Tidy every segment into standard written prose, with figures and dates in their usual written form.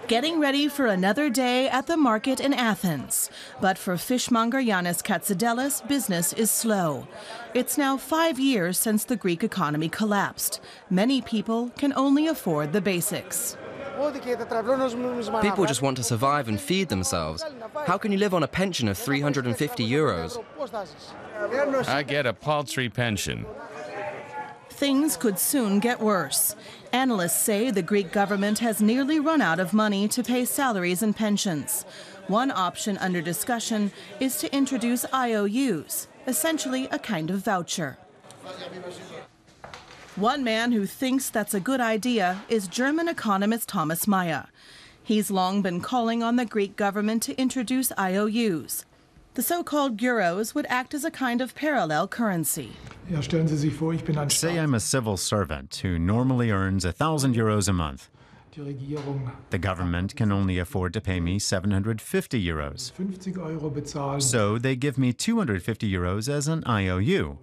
Getting ready for another day at the market in Athens. But for fishmonger Yannis Katsidoulis, business is slow. It's now 5 years since the Greek economy collapsed. Many people can only afford the basics. People just want to survive and feed themselves. How can you live on a pension of 350 euros? I get a paltry pension. Things could soon get worse. Analysts say the Greek government has nearly run out of money to pay salaries and pensions. One option under discussion is to introduce IOUs, essentially a kind of voucher. One man who thinks that's a good idea is German economist Thomas Mayer. He's long been calling on the Greek government to introduce IOUs. The so-called Geuros would act as a kind of parallel currency. Say I'm a civil servant who normally earns 1,000 euros a month. The government can only afford to pay me 750 euros. So they give me 250 euros as an IOU.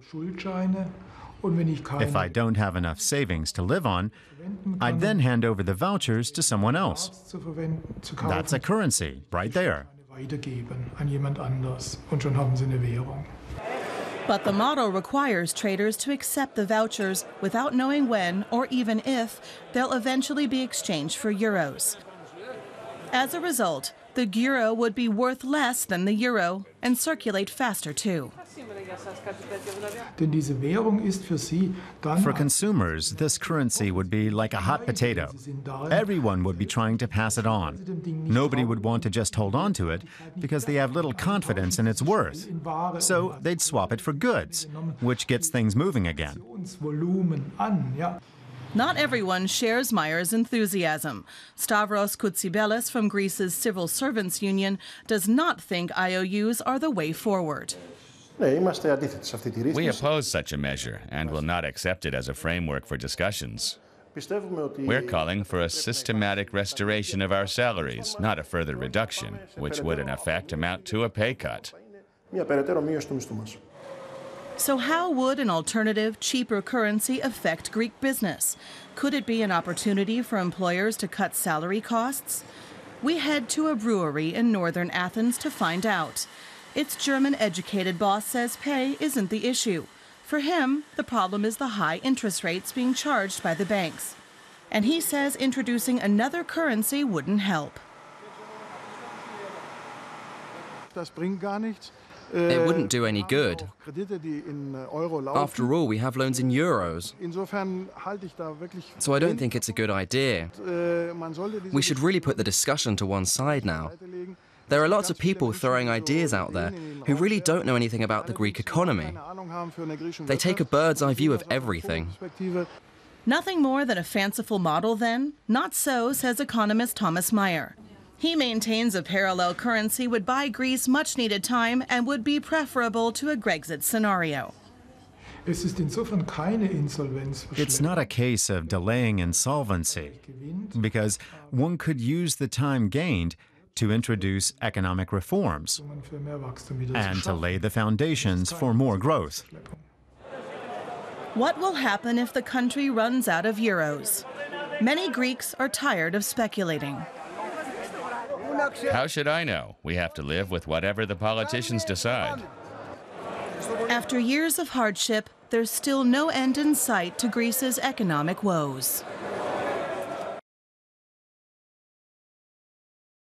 If I don't have enough savings to live on, I'd then hand over the vouchers to someone else. That's a currency right there. But the model requires traders to accept the vouchers without knowing when or even if they'll eventually be exchanged for euros. As a result, the Geuro would be worth less than the euro and circulate faster too. For consumers, this currency would be like a hot potato. Everyone would be trying to pass it on. Nobody would want to just hold on to it because they have little confidence in its worth. So they'd swap it for goods, which gets things moving again. Not everyone shares Mayer's enthusiasm. Stavros Koutsibelis from Greece's Civil Servants Union does not think IOUs are the way forward. We oppose such a measure and will not accept it as a framework for discussions. We're calling for a systematic restoration of our salaries, not a further reduction, which would in effect amount to a pay cut. So how would an alternative, cheaper currency affect Greek business? Could it be an opportunity for employers to cut salary costs? We head to a brewery in northern Athens to find out. Its German-educated boss says pay isn't the issue. For him, the problem is the high interest rates being charged by the banks. And he says introducing another currency wouldn't help. It wouldn't do any good. After all, we have loans in euros. So I don't think it's a good idea. We should really put the discussion to one side now. There are lots of people throwing ideas out there who really don't know anything about the Greek economy. They take a bird's-eye view of everything. Nothing more than a fanciful model, then? Not so, says economist Thomas Mayer. He maintains a parallel currency would buy Greece much-needed time and would be preferable to a Grexit scenario. It's not a case of delaying insolvency, because one could use the time gained to introduce economic reforms and to lay the foundations for more growth. What will happen if the country runs out of euros? Many Greeks are tired of speculating. How should I know? We have to live with whatever the politicians decide. After years of hardship, there's still no end in sight to Greece's economic woes.